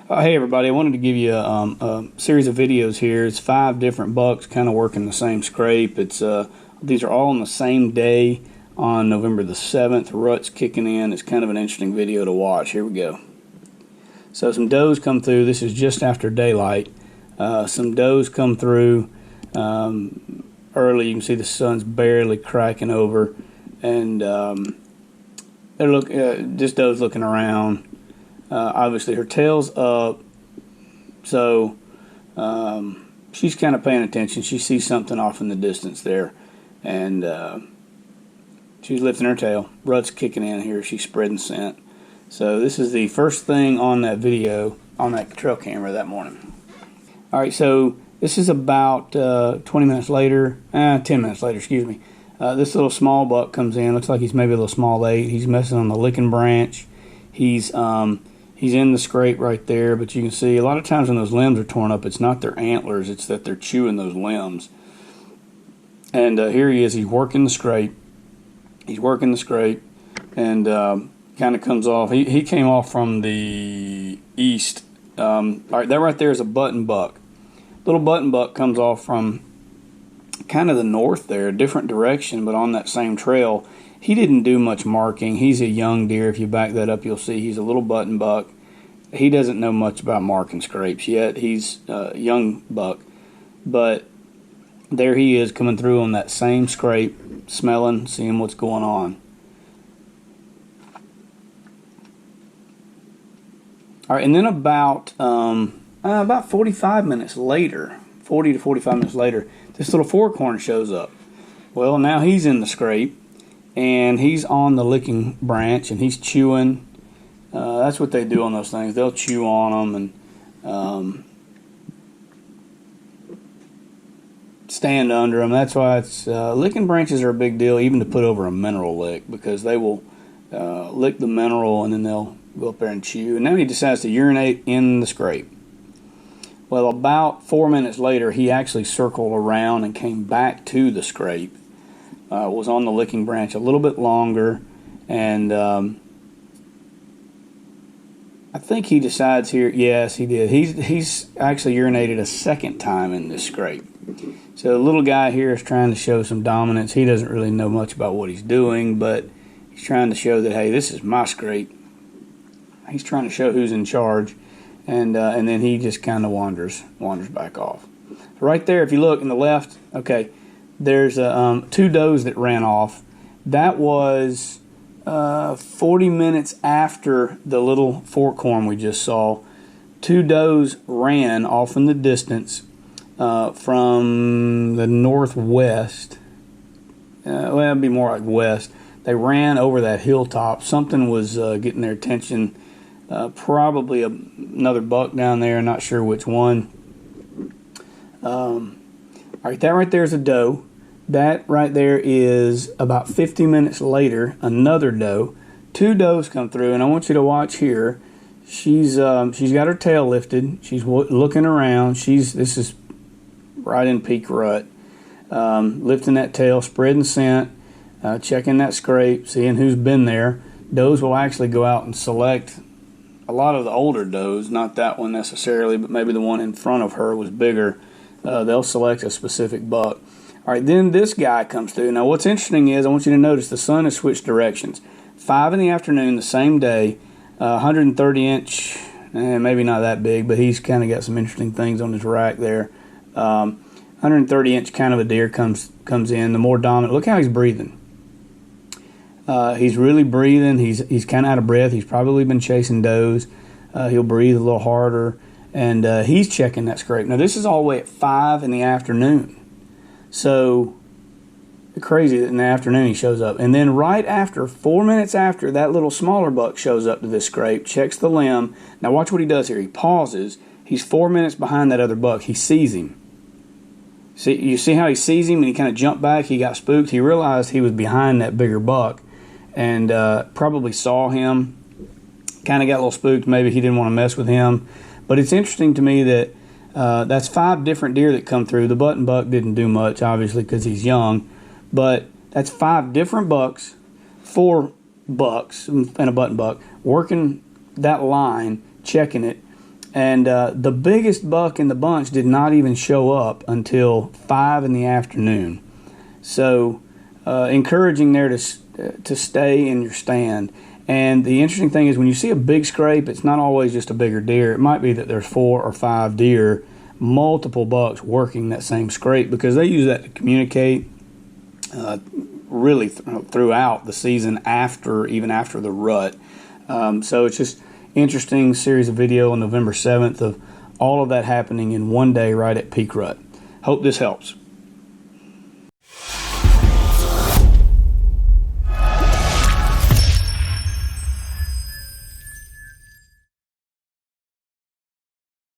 Hey everybody, I wanted to give you a series of videos here. It's 5 different bucks kind of working the same scrape. These are all on the same day on November the 7th. Rut's kicking in. It's kind of an interesting video to watch. Here we go. So some does come through. This is just after daylight. Some does come through early. You can see the sun's barely cracking over, and this doe's looking around. Obviously her tail's up, so she's kind of paying attention. She sees something off in the distance there, and she's lifting her tail. Rut's kicking in here. She's spreading scent. So this is the first thing on that video, on that trail camera that morning. Alright, so this is about 20 minutes later, 10 minutes later, excuse me. This little small buck comes in. Looks like he's maybe a little small 8. He's messing on the licking branch. He's in the scrape right there, but you can see a lot of times when those limbs are torn up, it's not their antlers, it's that they're chewing those limbs. And here he is. He's working the scrape. He's working the scrape, and kind of comes off. He came off from the east. All right, that right there is a button buck. Little button buck comes off from kind of the north there, a different direction, but on that same trail. He didn't do much marking. He's a young deer. If you back that up, you'll see he's a little button buck. He doesn't know much about marking scrapes yet. He's a young buck. But there he is coming through on that same scrape, smelling, seeing what's going on. All right, and then about 45 minutes later, 40 to 45 minutes later, this little forkhorn shows up. Well, now he's in the scrape, and he's on the licking branch, and he's chewing. That's what they do on those things. They'll chew on them and stand under them. That's why licking branches are a big deal, even to put over a mineral lick, because they will lick the mineral and then they'll go up there and chew. And now he decides to urinate in the scrape. Well, about 4 minutes later, he actually circled around and came back to the scrape. Was on the licking branch a little bit longer, and I think he decides here, yes, he did. He's actually urinated a second time in this scrape. So the little guy here is trying to show some dominance. He doesn't really know much about what he's doing, but he's trying to show that, hey, this is my scrape. He's trying to show who's in charge, and then he just kind of wanders back off. Right there, if you look in the left, okay, there's 2 does that ran off. That was 40 minutes after the little forkhorn we just saw. 2 does ran off in the distance from the northwest. Well, it'd be more like west. They ran over that hilltop. Something was getting their attention. Probably another buck down there. Not sure which one. All right, that right there is a doe. That right there is about 50 minutes later, another doe. 2 does come through, and I want you to watch here. She's got her tail lifted. She's looking around. This is right in peak rut. Lifting that tail, spreading scent, checking that scrape, seeing who's been there. Does will actually go out and select a lot of the older does, not that one necessarily, but maybe the one in front of her was bigger. They'll select a specific buck. All right, then this guy comes through. Now, what's interesting is I want you to notice the sun has switched directions. 5 in the afternoon, the same day, 130-inch, maybe not that big, but he's kind of got some interesting things on his rack there. 130-inch kind of a deer comes in, the more dominant. Look how he's breathing. He's really breathing. He's kind of out of breath. He's probably been chasing does. He'll breathe a little harder, and he's checking that scrape. Now, this is all the way at 5 in the afternoon. So crazy that in the afternoon he shows up. And then right after, 4 minutes after, that little smaller buck shows up to this scrape, checks the limb. Now watch what he does here. He pauses. He's 4 minutes behind that other buck. He sees him. You see how he sees him and he kind of jumped back. He got spooked. He realized he was behind that bigger buck and probably saw him. Kind of got a little spooked. Maybe he didn't want to mess with him. But it's interesting to me that that's 5 different deer that come through. The button buck didn't do much, obviously, because he's young. But that's 5 different bucks, 4 bucks and a button buck, working that line, checking it. And the biggest buck in the bunch did not even show up until 5 in the afternoon. So encouraging there to stay in your stand. And the interesting thing is when you see a big scrape, it's not always just a bigger deer. It might be that there's 4 or 5 deer, multiple bucks working that same scrape, because they use that to communicate really throughout the season, even after the rut. So it's just interesting series of video on November 7th of all of that happening in one day right at peak rut. Hope this helps.